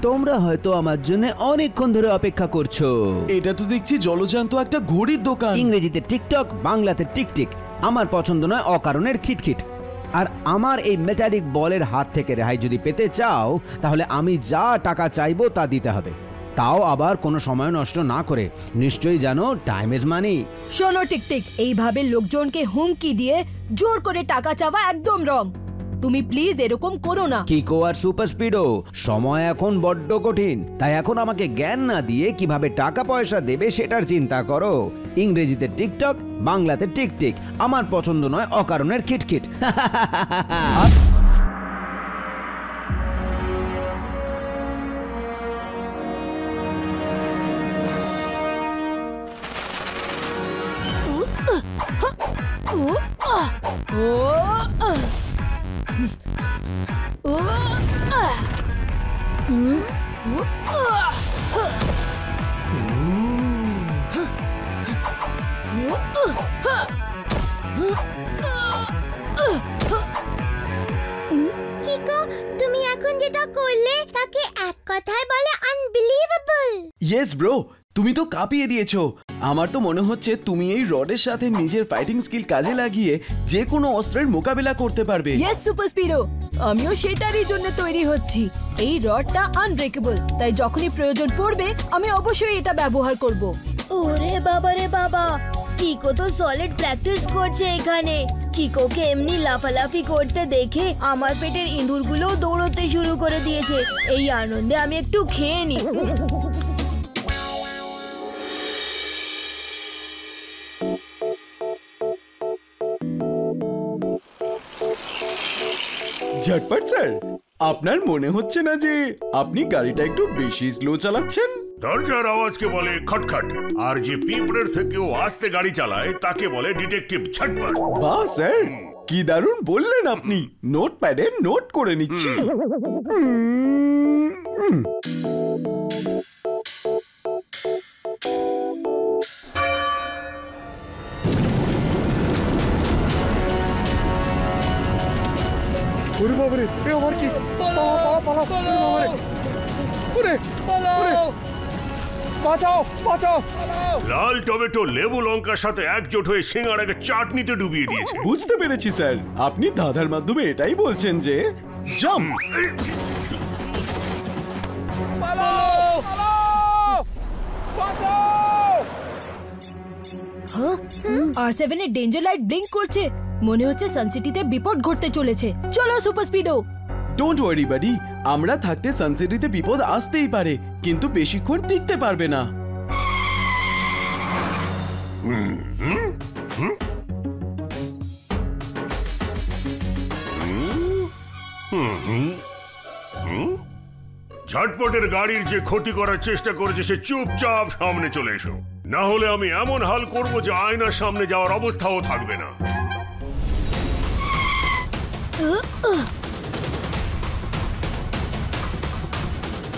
তোমরা হয়তো আমার জন্য অনেকক্ষণ ধরে অপেক্ষা করছো। এটা তো দেখছি জলজান্ত একটা ঘড়ির দোকান। ইংরেজিতে টিকটক, বাংলাতে টিকটিক। আমার পছন্দ নয় অকারণের খিটখিট। আর আমার এই মেটালিক বলের হাত থেকে রেহাই যদি পেতে চাও তাহলে আমি যা টাকা চাইবো তা দিতে হবে, তাও আবার কোনো সময় নষ্ট না করে। নিশ্চয়ই জানো টাইম ইজ মানি। শোনো টিকটিক, এইভাবে লোকজনকে হুমকি দিয়ে জোর করে টাকা চাওয়া একদম রং। তুমি প্লিজ এরকম করো না। কিকো আর সুপার স্পিডো, সময় এখন বড্ড কঠিন, তাই এখন আমাকে জ্ঞান না দিয়ে কিভাবে টাকা পয়সা দেবে সেটার চিন্তা করো। ইংরেজিতে টিকটক, বাংলাতে টিকটিক। আমার পছন্দ নয় অকারণের খিটখিট। তুমি এখন যেটা করলে তাকে এক কথায় বলে আনবিলিভেবল। ইয়েস ব্রো, তুমি তো কাঁপিয়ে দিয়েছো। আমার তো মনে হচ্ছে তুমি এই রডের সাথে নিজের ফাইটিং স্কিল কাজে লাগিয়ে যে কোনো অস্ত্রের মোকাবিলা করতে পারবে। ইয়েস সুপার স্পিডো, আমিও সেটারই জন্য তৈরি হচ্ছি। এই রডটা আনব্রেকেবল, তাই যখনই প্রয়োজন পড়বে আমি অবশ্যই এটা ব্যবহার করব। ওরে বাবা রে বাবা, কিকো তো সলিড প্র্যাকটিস করছে এখানে। কিকোকে এমনি লাফালাফি করতে দেখে আমার পেটের ইঁদুরগুলোও দৌড়তে শুরু করে দিয়েছে। এই আনন্দে আমি একটু খেয়ে নি। ঝটপট স্যার, আপনার মনে হচ্ছে না যে আপনি গাড়িটা একটু বেশি স্লো চালাচ্ছেন? দরজার আওয়াজকে বলে খটখট, আর যে পিঁপড়ের থেকেও আস্তে গাড়ি চালায় তাকে বলে ডিটেকটিভ ঝটপট। বাহ স্যার, কি দারুণ বললেন আপনি। নোটপ্যাডে নোট করে নিচ্ছি। ওরে বাবারে, এ আমার কি? বাঁচাও বাঁচাও! লাল টমেটো লেবু লঙ্কার সাথে একজোট হয়ে সিঙ্গাড়াকে চাটনিতে ডুবিয়ে দিয়েছে। বুঝতে পেরেছি স্যার, আপনি ধাঁধার মাধ্যমে এটাই বলছেন যে জাম্প। R7 এর ডেঞ্জার লাইট ব্লিঙ্ক করছে, মনে হচ্ছে সানসিটিতে বিপদ ঘটতে চলেছে। চলো সুপার স্পিডো। ডোন্ট ওয়ারি বাডি, আমরা থাকতে সানসিটিতে বিপদ আসতেই পারে, কিন্তু বেশিক্ষণ টিকতে পারবে না। ঝটপটের গাড়ির যে ক্ষতি করার চেষ্টা করেছে সে চুপচাপ সামনে চলে এসো, না হলে আমি এমন হাল করব যে আয়নার সামনে যাওয়ার অবস্থাও থাকবে না।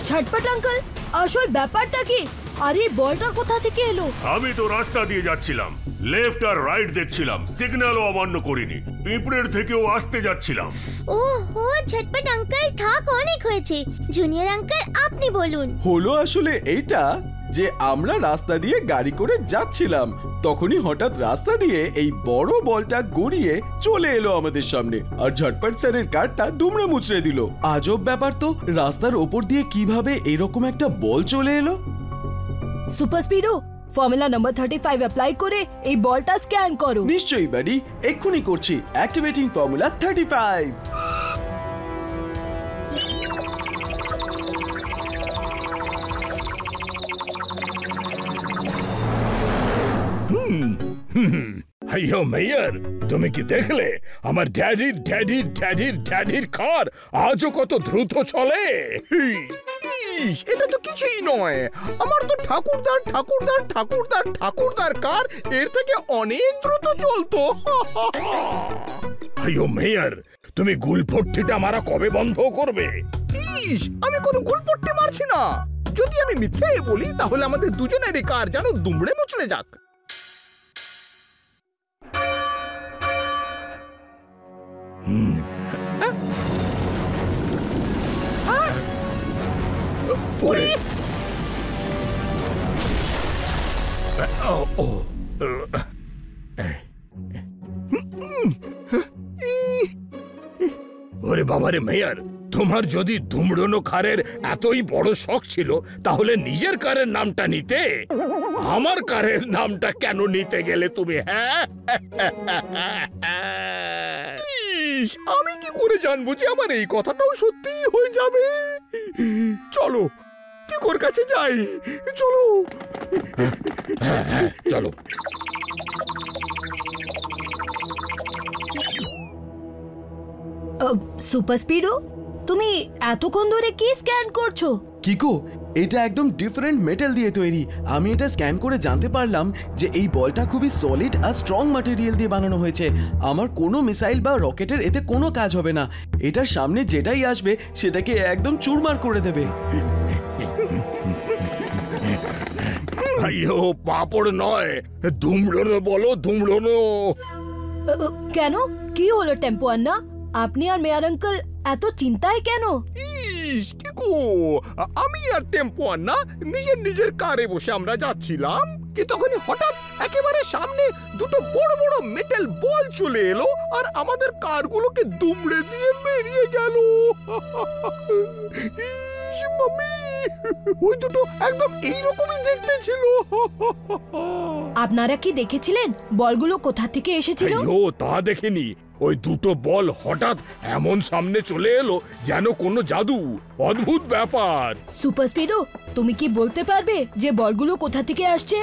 ঝটপট আঙ্কেল, আসল ব্যাপারটা কি? আর এই বলটা কোথা থেকে এলো? আমি তো রাস্তা দিয়ে যাচ্ছিলাম, লেফট আর রাইট দেখছিলাম, সিগন্যালও অমান্য করিনি, পিঁপড়ের থেকেও আসতে যাচ্ছিলাম। ওহো ঝটপট আঙ্কেল, থাক অনেক হয়েছে। জুনিয়র আঙ্কেল আপনি বলুন। হলো আসলে এইটা যে আমরা রাস্তা দিয়ে গাড়ি করে যাচ্ছিলাম, তখনই হঠাৎ রাস্তা দিয়ে এই বড় বলটা গড়িয়ে চলে এলো আমাদের সামনে, আর ঝটপট স্যারের কারটা দুমড়ে মুচড়ে দিল। আজব ব্যাপার তো, রাস্তার ওপর দিয়ে কিভাবে এরকম একটা বল চলে এলো? Super Speedo, formula number 35 apply করে এই বলটা স্ক্যান করো। নিশ্চয়ই বাড়ি, এক্ষুনি করছি। Activating formula 35। আইয়ো মেয়র, তুমি কি দেখলে আমার ড্যাডির ড্যাডির ড্যাডির ড্যাডির কার আজও কত দ্রুত চলে? এটা তো কিছুই নয়, আমার তো ঠাকুরদার ঠাকুরদার ঠাকুরদার ঠাকুরদার কার এর থেকে অনেক দ্রুত চলতো। আইয়ো মেয়র, তুমি গুলফট্টিটা মারা কবে বন্ধ করবে? আমি কোনো গুলপট্টি মারছি না। যদি আমি মিথ্যে বলি তাহলে আমাদের দুজনেরই কার যেন দুমড়ে মুচড়ে যাক। ওরে বাবারে মেয়ার, তোমার যদি দুমড়ানো কারের এতই বড় শখ ছিল তাহলে নিজের কারের নামটা নিতে, আমার কারের নামটা কেন নিতে গেলে তুমি? হ্যাঁ, আমি কি করে জানবো যে আমার এই কথাটাও সত্যি হয়ে যাবে? চলো কিকোর কাছে যাই, চলো। চলো। সুপার স্পিডো, তুমি এতক্ষণ ধরে কি স্ক্যান করছো? কিকো, এটা একদম ডিফারেন্ট মেটাল দিয়ে তৈরি। আমি এটা স্ক্যান করে জানতে পারলাম যে এই বলটা খুবই সলিড আর স্ট্রং ম্যাটেরিয়াল দিয়ে বানানো হয়েছে। আমার কোনো মিসাইল বা রকেটের এতে কোনো কাজ হবে না। এটার সামনে যেটাই আসবে সেটাকে একদম চুরমার করে দেবে। আইয়ো, পাপড় নয়, দুমড়ানো বলো, দুমড়ানো। কেন, কি হলো টেম্পো আন্না? আপনি আর মেয়ার আঙ্কেল এত চিন্তায় কেন? কিকো, আমি আর টেম্পো আন্না নিজের নিজের কারে বসে আমরা যাচ্ছিলাম, কি তখনই হঠাৎ একেবারে সামনে দুটো বড় বড় মেটাল বল চলে এলো আর আমাদের কারগুলোকে দুমড়ে দিয়ে বেরিয়ে গেল। মাম্মি, ওই দুটো একদম এইরকমই দেখতে ছিল। আপনারা কি দেখেছিলেন বলগুলো কোথা থেকে এসেছিল? ও তা দেখেনি, ওই দুটো বল হঠাৎ এমন সামনে চলে এলো যেন কোনো জাদু। অদ্ভুত ব্যাপার। সুপার স্পিডো, তুমি কি বলতে পারবে যে বলগুলো কোথা থেকে আসছে?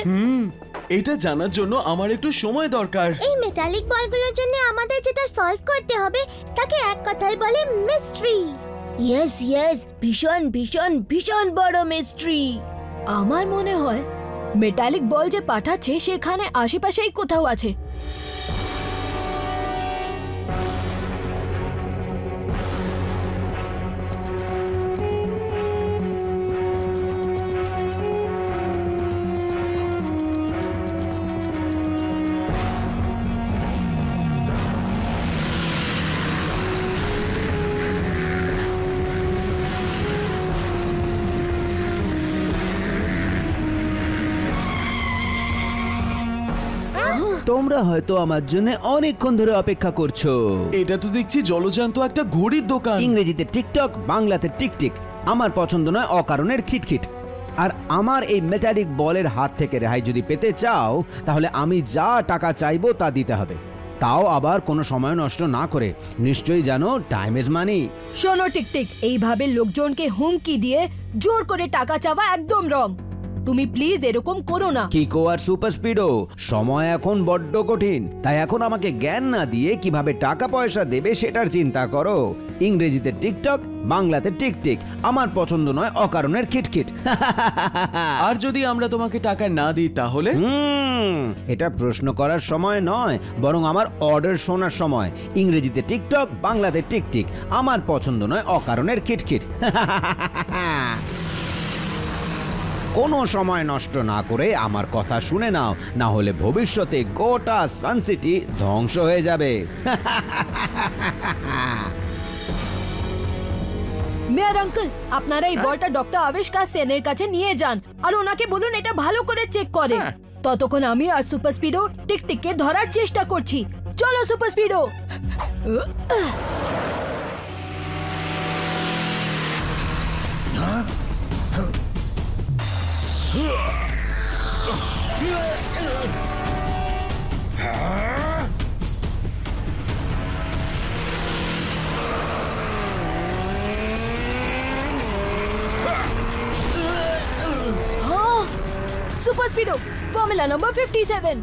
এটা জানার জন্য আমার একটু সময় দরকার। এই মেটালিক বলগুলোর জন্য আমাদের যেটা সলভ করতে হবে তাকে এক কথায় বলে মিস্ট্রি। ইয়েস ইয়েস, ভীষণ ভীষণ ভীষণ বড় মিস্ট্রি। আমার মনে হয় মেটালিক বল যে পাঠাচ্ছে সেখানে আশেপাশেই কোথাও আছে। তোমরা হয়তো আমার জন্য অনেকক্ষণ ধরে অপেক্ষা করছো। এটা তো দেখছি জলজান্ত একটা ঘড়ির দোকান। ইংরেজিতে টিকটক, বাংলাতে টিকটিক। আমার পছন্দ নয় অকারণের খিটখিট। আর আমার এই মেটালিক বলের হাত থেকে রেহাই যদি পেতে চাও তাহলে আমি যা টাকা চাইবো তা দিতে হবে, তাও আবার কোনো সময় নষ্ট না করে। নিশ্চয়ই জানো টাইম ইজ মানি। শোনো টিকটিক, এইভাবে লোকজনকে হুমকি দিয়ে জোর করে টাকা চাওয়া একদম রং। তুমি প্লিজ এরকম করো না। কিকো আর সুপার স্পিডো, সময় এখন বড্ড কঠিন, তাই এখন আমাকে জ্ঞান না দিয়ে কিভাবে টাকা পয়সা দেবে সেটার চিন্তা করো। ইংরেজিতে টিকটক, বাংলাতে টিকটিক। আমার পছন্দ নয় অকারণের খিটখিট। আর যদি আমরা তোমাকে টাকা না দিই তাহলে? এটা প্রশ্ন করার সময় নয়, বরং আমার অর্ডার শোনার সময়। ইংরেজিতে টিকটক, বাংলাতে টিকটিক। আমার পছন্দ নয় অকারণের খিটখিট। কোনো সময় নষ্ট না করে আমার কথা শুনে নাও, না হলে ভবিষ্যতে গোটা সানসিটি ধ্বংস হয়ে যাবে। মেয়ার আঙ্কেল, আপনারা এই বলটা ডক্টর আবিষ্কার সেনের কাছে নিয়ে যান আর ওনাকে বলুন এটা ভালো করে চেক করে। ততক্ষণ আমি আর সুপার স্পিডো টিকটিককে ধরার চেষ্টা করছি। চলো super Speedo. Super Speedo, formula number 57।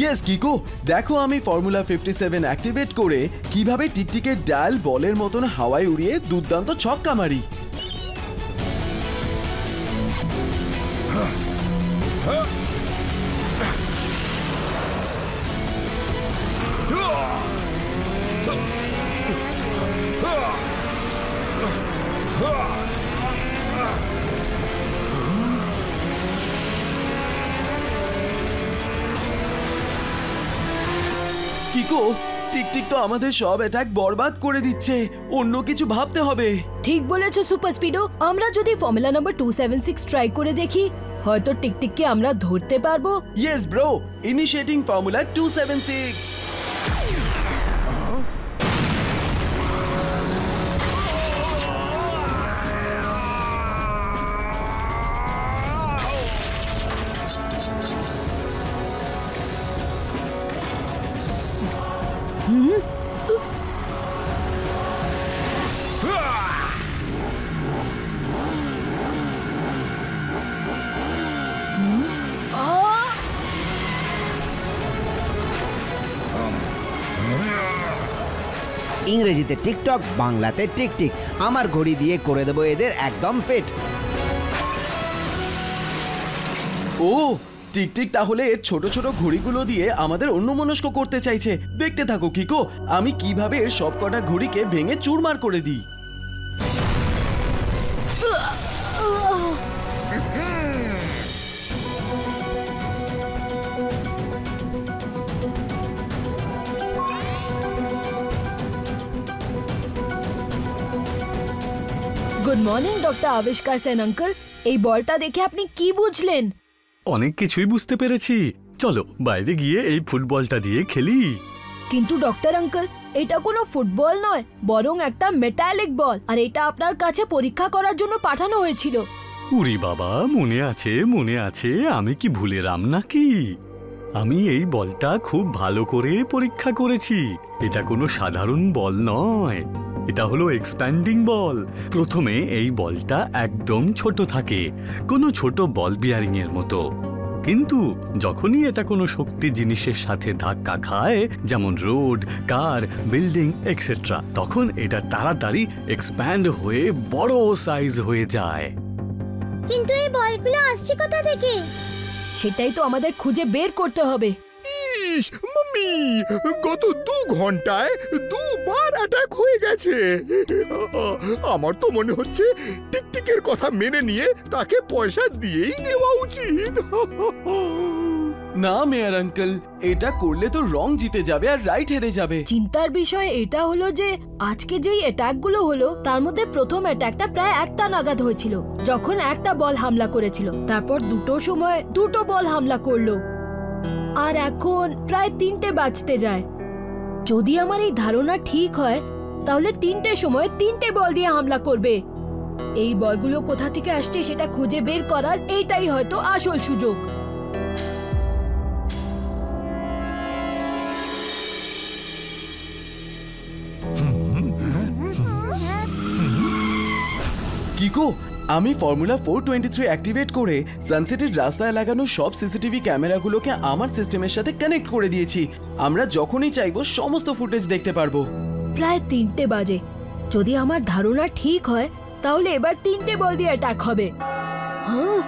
Yes Kiko, দেখো আমি ফর্মুলা 57 অ্যাক্টিভেট করে কিভাবে টিকটিকের ডায়াল বলের মতন হাওয়ায় উড়িয়ে দুর্দান্ত ছক্কা মারি। কিকো, টিকটিক তো আমাদের সব অ্যাটাক বরবাদ করে দিচ্ছে, অন্য কিছু ভাবতে হবে। ঠিক বলেছো সুপার স্পিডো, আমরা যদি ফর্মুলা নাম্বার 276 ট্রাই করে দেখি, হয়তো টিকটিককে আমরা ধরতে পারবো। Yes bro, initiating formula 276। ইংরেজিতে টিকটক, বাংলাতে টিকটিক। আমার ঘড়ি দিয়ে করে দেবো এদের একদম ফিট। ও টিকটিক তাহলে এর ছোট ছোট ঘড়িগুলো দিয়ে আমাদের অন্যমনস্ক করতে চাইছে। দেখতে থাকো কিকো, আমি কিভাবে এর সবকটা ঘড়িকে ভেঙে চুরমার করে দিই। গুড মর্নিং ডক্টর আবিষ্কার সেন আঙ্কেল, এই বলটা দেখে আপনি কি বুঝলেন? অনেক কিছুই বুঝতে পেরেছি। চলো বাইরে গিয়ে এই ফুটবলটা দিয়ে খেলি। কিন্তু ডক্টর আঙ্কেল, এটা কোনো ফুটবল নয়, বরং একটা মেটালিক বল, আর এটা আপনার কাছে পরীক্ষা করার জন্য পাঠানো হয়েছিল। উরি বাবা, মনে আছে মনে আছে, আমি কি ভুলেরাম নাকি? আমি এই বলটা খুব ভালো করে পরীক্ষা করেছি। এটা কোনো সাধারণ বল নয়, এটা হলো এক্সপ্যান্ডিং বল। প্রথমে এই বলটা একদম ছোট থাকে, কোনো ছোট বল বিয়ারিং এর মতো। কিন্তু যখনই এটা কোনো শক্তি জিনিসের সাথে ধাক্কা খায়, যেমন রোড, কার, বিল্ডিং এক্সেট্রা, তখন এটা তাড়াতাড়ি এক্সপ্যান্ড হয়ে বড় সাইজ হয়ে যায়। কিন্তু এই বলগুলো আসছে কোথা থেকে? সেটাই তো আমাদের খুঁজে বের করতে হবে। ইস মাম্মি, গত 2 ঘন্টায় 2 বার অ্যাটাক হয়ে গেছে। আমার তো মনে হচ্ছে টিকটিকের কথা মেনে নিয়ে তাকে পয়সা দিয়েই দেওয়া উচিত। না মেয়ার আঙ্কেল, এটা করলে তো রং জিতে যাবে আর রাইট হেরে যাবে। চিন্তার বিষয় এটা হলো যে আজকে যেই অ্যাটাকগুলো হলো তার মধ্যে প্রথম অ্যাটাকটা প্রায় 1টা নাগাদ হয়েছিল, যখন একটা বল হামলা করেছিল। তারপর 2টোর সময় 2টো বল হামলা করলো, আর এখন প্রায় 3টে বাজতে যায়। যদি আমার এই ধারণা ঠিক হয়, তাহলে 3টের সময় 3টে বল দিয়ে হামলা করবে। এই বলগুলো কোথা থেকে আসছে সেটা খুঁজে বের করার এইটাই হয়তো আসল সুযোগ। কিকো, আমি ফর্মুলা 423 অ্যাক্টিভেট করে সানসেটের রাস্তায় লাগানো সব সিসিটিভি ক্যামেরাগুলোকে আমার সিস্টেমের সাথে কানেক্ট করে দিয়েছি। আমরা যখনই চাইবো সমস্ত ফুটেজ দেখতে পারবো। প্রায় 3টে বাজে। যদি আমার ধারণা ঠিক হয়, তাহলে এবার 3টে বল দিয়ে অ্যাটাক হবে। হ্যাঁ,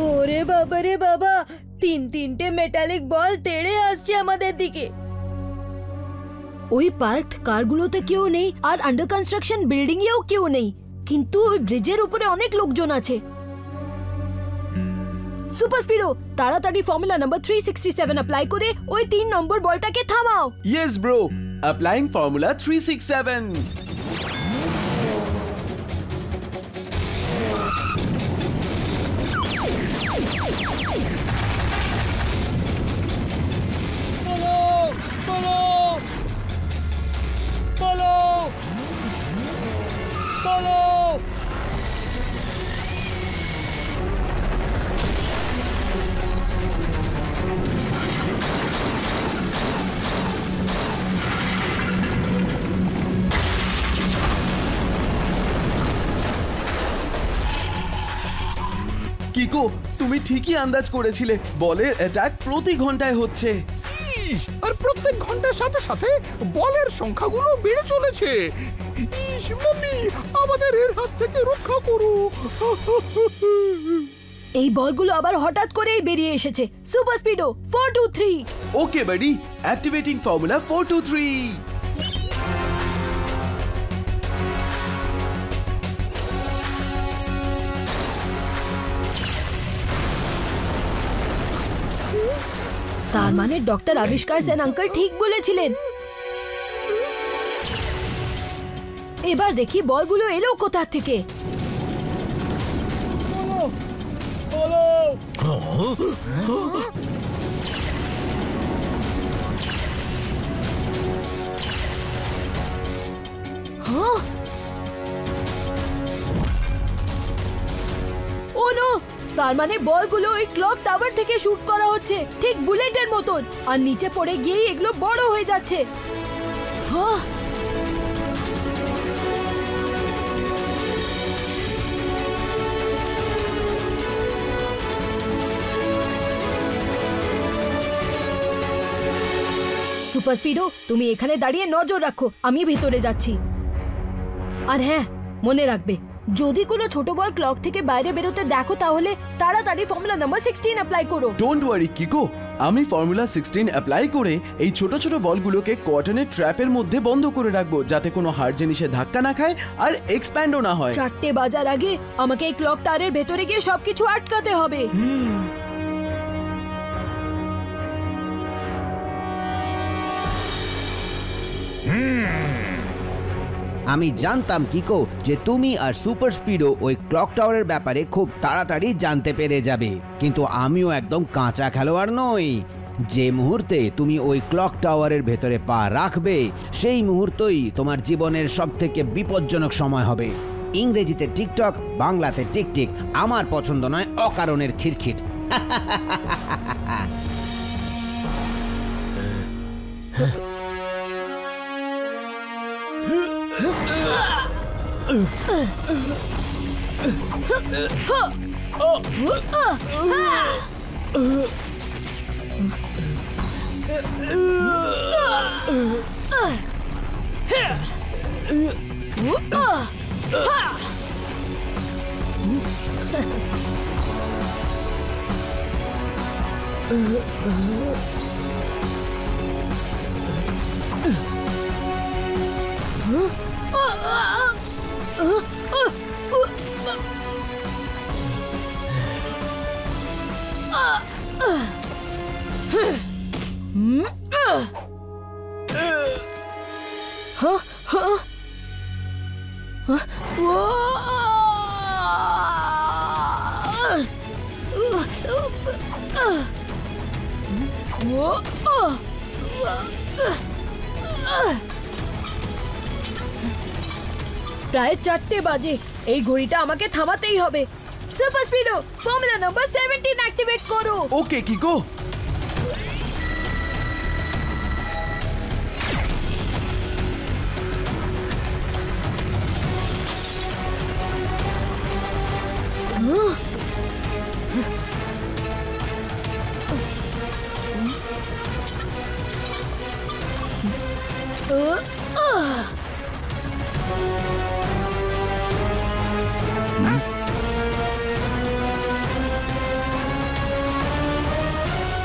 ওরে বাবা রে বাবা, 3টে মেটালিক বল তেড়ে আসছে আমাদের দিকে। ওই পার্কড কারগুলোতে কেউ নেই, আর আন্ডার কনস্ট্রাকশন বিল্ডিং এও কেউ নেই, কিন্তু ওই ব্রিজের উপরে অনেক লোকজন আছে। সুপার স্পিডো, তাড়াতাড়ি ফর্মুলা নাম্বার 367 অ্যাপ্লাই করে ওই 3 নম্বর বলটাকে থামাও। Yes bro, applying formula 367। Kiko, তুমি ঠিকই আন্দাজ করেছিলে, বলের অ্যাটাক প্রতি ঘন্টায় হচ্ছে। ইস, আর প্রত্যেক ঘন্টার সাথে সাথে বলের সংখ্যাগুলো বেড়ে চলেছে। ইস মাম্মি, আমাদের এর হাত থেকে রক্ষা করো। এই বলগুলো আবার হঠাৎ করেই বেরিয়ে এসেছে। Super Speedo 423। ওকে বাডি, অ্যাক্টিভেটিং ফর্মুলা 423। তার মানে ডক্টর আবিষ্কার সেন আঙ্কেল ঠিক বলেছিলেন। এবার দেখি বলগুলো এলো কোথা থেকে। হ্যাঁ? ও নো, তার মানে বলগুলো ওই ক্লক টাওয়ার থেকে শুট করা হচ্ছে, ঠিক বুলেটের মতন, আর নিচে পড়ে গিয়েই এগুলো বড় হয়ে যাচ্ছে। হ্যাঁ, সুপার স্পিডো, তুমি এখানে দাঁড়িয়ে নজর রাখো, আমি ভেতরে যাচ্ছি। আর হ্যাঁ, মনে রাখবে, যদি কোনো ছোট বল ক্লক থেকে বাইরে বেরোতে দেখো তাহলে তাড়াতাড়ি ফর্মুলা নাম্বার 16 অ্যাপ্লাই করো। ডোন্ট ওয়ারি কিকো, আমি ফর্মুলা 16 অ্যাপ্লাই করে এই ছোট ছোট বলগুলোকে কটনের ট্র্যাপের মধ্যে বন্ধ করে রাখবো, যাতে কোনো হার্ড জিনিসে ধাক্কা না খায় আর এক্সপ্যান্ডও না হয়। 4টে বাজার আগে আমাকে এই ক্লক টাওয়ারের ভেতরে গিয়ে সবকিছু আটকাতে হবে। আমি জানতাম কিকো যে তুমি আর সুপার স্পিডো ওই ক্লক টাওয়ারের ব্যাপারে খুব তাড়াতাড়ি জানতে পেরে যাবে, কিন্তু আমিও একদম কাঁচা খেলোয়াড় নই। যে মুহূর্তে তুমি ওই ক্লক টাওয়ারের ভেতরে পা রাখবে সেই মুহূর্তই তোমার জীবনের সবথেকে বিপজ্জনক সময় হবে। ইংরেজিতে টিকটক, বাংলাতে টিকটিক, আমার পছন্দ নয় অকারণের খিটখিট। প্রায় 4টে বাজে, এই ঘড়িটা আমাকে থামাতেই হবে। Super Speedo, formula number 17 activate করো। ওকে কিকো।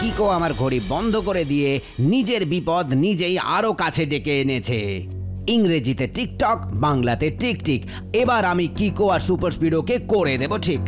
কিকো আমার ঘড়ি বন্ধ করে দিয়ে নিজের বিপদ নিজেই আরো কাছে ডেকে এনেছে। ইংরেজিতে টিকটক, বাংলাতে টিকটিক। এবার আমি কিকো আর সুপার স্পিডোকে করে দেব ঠিক।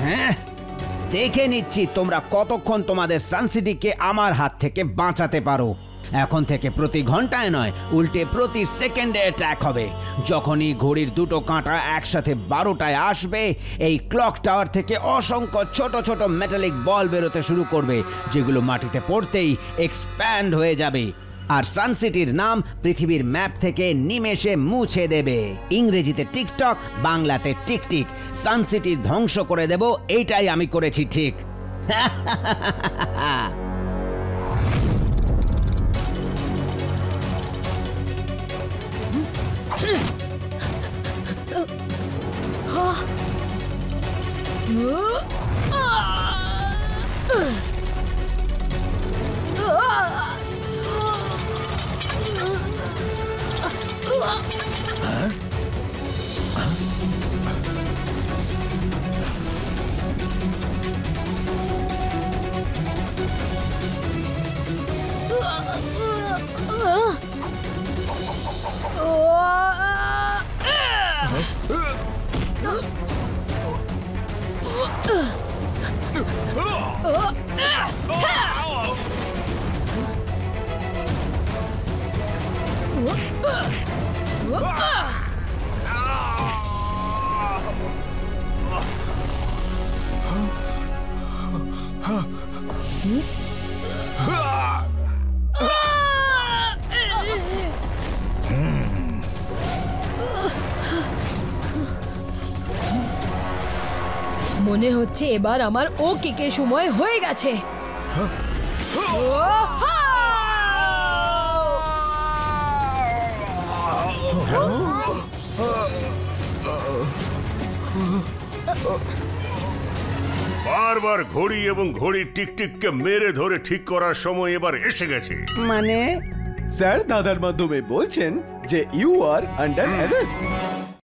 হ্যাঁ, দেখে নিচ্ছি তোমরা কতক্ষণ তোমাদের সানসিটিকে আমার হাত থেকে বাঁচাতে পারো। এখন থেকে প্রতি ঘন্টায় নয়, উল্টে প্রতি সেকেন্ডে অ্যাটাক হবে। যখনই ঘড়ির দুটো কাঁটা একসাথে 12টায় আসবে, এই ক্লক টাওয়ার থেকে অসংখ্য ছোট ছোট মেটালিক বল বেরোতে শুরু করবে, যেগুলো মাটিতে পড়তেই এক্সপ্যান্ড হয়ে যাবে আর সানসিটির নাম পৃথিবীর ম্যাপ থেকে নিমেষে মুছে দেবে। ইংরেজিতে টিকটক, বাংলাতে টিকটিক। সানসিটি ধ্বংস করে দেব, এইটাই আমি করেছি ঠিক। মনে হচ্ছে এবার আমার ও কিকের সময় হয়ে গেছে। বারবার ঘড়ি এবং ঘড়ির টিকটিককে মেরে ধরে ঠিক করার সময় এবার এসে গেছে। মানে স্যার দাদার মাধ্যমে বলছেন যে ইউ আর আন্ডার অ্যারেস্ট।